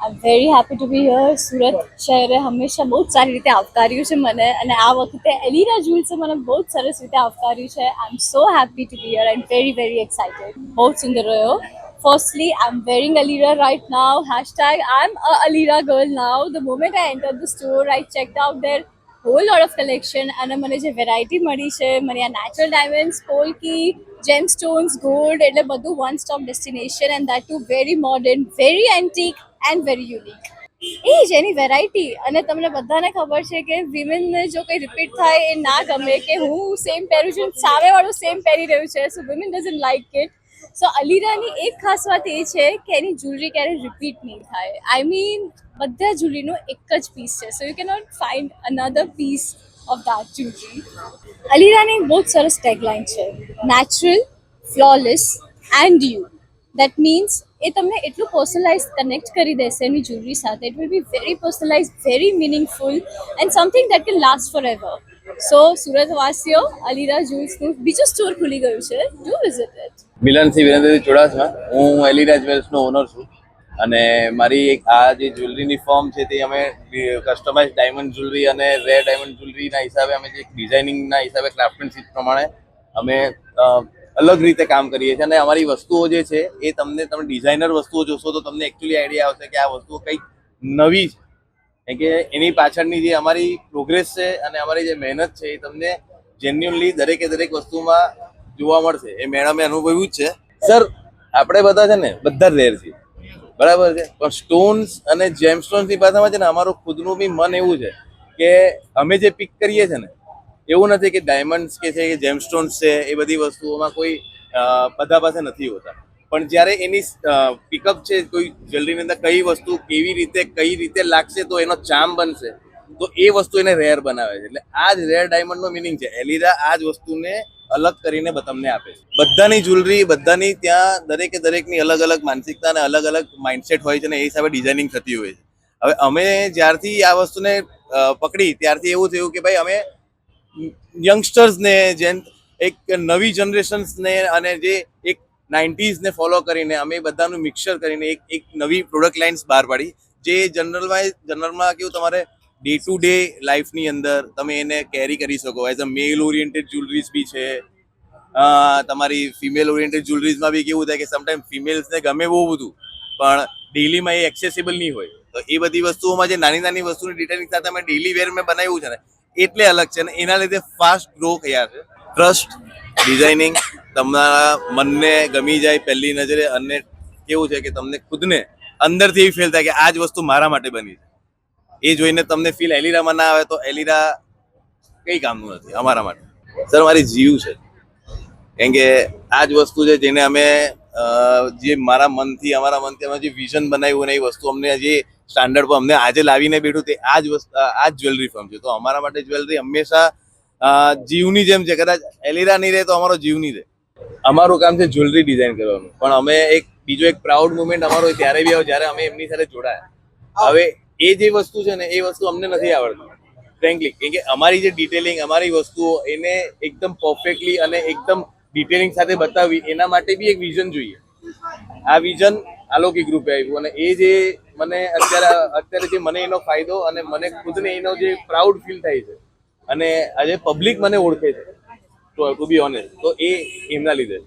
I am very happy to be here. Surat શહેરે હંમેશા બહુ જ સારી રીતે આવકાર્યું છે મને, અને આ વખતે એલિરા જ્વેલ્સે મને બહુ જ સરસ રીતે આવકાર્યું છે. I am so happy to be here. I am very very excited. બહુ જ સુંદર રહ્યો. Firstly, I'm wearing Alira right now. Hashtag I'm a Alira girl now. The moment I entered the store, I checked out their whole lot of collection અને મને જે variety મળી છે, મને આ natural diamonds, polki, gemstones, gold, એટલે બધું one stop destination, and that too very modern, very antique and very unique. એ જ એની વેરાયટી. અને તમને બધાને ખબર છે કે વિમેનને જો કંઈ રિપીટ થાય એ ના ગમે, કે હું સેમ પહેરું છું, સામેવાળું સેમ પહેરી રહ્યું છે, સો વિમેન ડઝન્ટ લાઇક ઇટ. સો અલીરાની એક ખાસ વાત એ છે કે એની જ્વેલરી ક્યારે રિપીટ નહીં થાય. આઈ મીન બધા જ્વેલરીનો એક જ પીસ છે, so you can not find another piece of that jewellery. અલીરાની બહુ જ સરસ ટેગલાઇન છે, natural, flawless and you. That means એ તમને એટલું પર્સનલાઇઝ કનેક્ટ કરી દેશે એની જ્વેલરી સાથે. It will be very personalize, very meaningful and something that can last forever. So સુરતવાસીઓ, અલીરા જ્વેલ્સનું બીજું સ્ટોર ખુલી ગયું છે, do visit it. Milansinh Virendrasinh Chudasama. હું એલિરા જ્વેલ્સનો ઓનર છું અને મારી એક આ જે જ્વેલરીની ફોર્મ છે તે અમે કસ્ટમાઇઝ ડાયમંડ જ્વેલરી અને રેર ડાયમંડ જ્વેલરીના હિસાબે અમે જે ડિઝાઇનિંગના હિસાબે ક્રાફ્ટમેનશીપ પ્રમાણે અમે અલગ રીતે કામ કરીએ છીએ. અને અમારી વસ્તુઓ જે છે એ તમે ડિઝાઇનર વસ્તુઓ જોશો તો તમને એકચ્યુઅલી આઈડિયા આવશે કે આ વસ્તુઓ કંઈક નવી છે, કેમ કે એની પાછળની જે અમારી પ્રોગ્રેસ છે અને અમારી જે મહેનત છે એ તમને જેન્યુઅનલી દરેકે દરેક વસ્તુમાં જોવા મળશે. એ મેડમે અનુભવ્યું જ છે. સર, આપણે બધા છે ને બધા રેર છીએ, બરાબર છે, પણ સ્ટોન્સ અને જેમસ્ટોન્સની પાછળમાં છે ને અમારું ખુદનું બી મન એવું છે કે અમે જે પિક કરીએ છીએ ને, એવું નથી કે ડાયમંડ્સ કે છે કે જેમસ્ટોન્સ છે એ બધી વસ્તુઓમાં કોઈ બધા પાસે નથી હોતા, પણ જ્યારે એની પિકઅપ છે કોઈ જ્વેલરીની અંદર કઈ વસ્તુ કેવી રીતે કઈ રીતે લાગશે તો એનો ચામ બનશે, તો એ વસ્તુ એને રેર બનાવે છે. એટલે આ જ રેર ડાયમંડનો મિનિંગ છે. એલિરા આ જ વસ્તુને અલગ કરીને તમને આપે છે. બધાની જ્વેલરી, બધાની ત્યાં દરેકે દરેકની અલગ અલગ માનસિકતા અને અલગ અલગ માઇન્ડસેટ હોય છે ને એ હિસાબે ડિઝાઇનિંગ થતી હોય છે. હવે અમે જ્યારથી આ વસ્તુને પકડી ત્યારથી એવું થયું કે ભાઈ અમે યંગસ્ટર્સને, જેમ એક નવી જનરેશન્સને અને જે એક 90s ફોલો કરીને અમે બધાનું મિક્સર કરીને એક નવી પ્રોડક્ટ લાઇન્સ બહાર પાડી, જે જનરલમાં કેવું તમારે ડે ટુ ડે લાઈફની અંદર તમે એને કેરી કરી શકો. As a male oriented jewelleries બી છે, તમારી ફિમેલ ઓરિએન્ટેડ જ્વેલરીઝમાં બી કેવું થાય કે સમટાઈમ ફિમેલ્સને ગમે બહુ બધું, પણ ડેલીમાં એ એક્સેસિબલ નહીં હોય. તો એ બધી વસ્તુઓમાં જે નાની નાની વસ્તુની ડિટેલિંગ સાથે અમે ડેલી વેર મેં બનાવ્યું છે ને, એટલે અલગ છે. અને એના લીધે ફાસ્ટ ગ્રો થયા છે. ટ્રસ્ટ, ડિઝાઇનિંગ તમારા મનને ગમી જાય પહેલી નજરે, અને કેવું છે કે તમને ખુદને અંદરથી એવી ફીલ થાય કે આ જ વસ્તુ મારા માટે બની છે. એ જોઈને તમને ફીલ એલિરામાં ના આવે તો એલિરા કઈ કામનું નથી અમારા માટે. સર, મારી જીવ છે, કેમ કે આ જ વસ્તુ છે જેને અમે જે અમારા મનથી અમે જે વિઝન બનાવ્યું અને એ વસ્તુ અમને જે સ્ટાન્ડર્ડ પર અમને આજે લાવીને બેઠું તે આ જ વસ્તુ, આ જ જ્વેલરી ફર્મ છે. તો અમારા માટે જ્વેલરી હંમેશા જીવની જેમ છે. કદાચ એલિરા નહીં રહે તો અમારો જીવ નહીં રહે. અમારું કામ છે જ્વેલરી ડિઝાઇન કરવાનું, પણ અમે બીજો એક પ્રાઉડ મુમેન્ટ અમારો ત્યારે બી આવ્યો જ્યારે અમે એમની સાથે જોડાયા. હવે એ જે વસ્તુ છે ને એ વસ્તુ અમને નથી આવડતી ફ્રેન્કલી, કેમ કે અમારી જે ડિટેલિંગ, અમારી વસ્તુઓ એને એકદમ પરફેક્ટલી અને એકદમ ડિટેલિંગ સાથે બતાવવી, એના માટે બી એક વિઝન જોઈએ. આ વિઝન આલોકિક રૂપે આવ્યું, અને એ જે મને અત્યારે જે મને એનો ફાયદો અને મને ખુદને એનો જે પ્રાઉડ ફીલ થાય છે, અને આજે પબ્લિક મને ઓળખે છે ટુ બી ઓનેસ્ટ, તો એ એમના લીધે.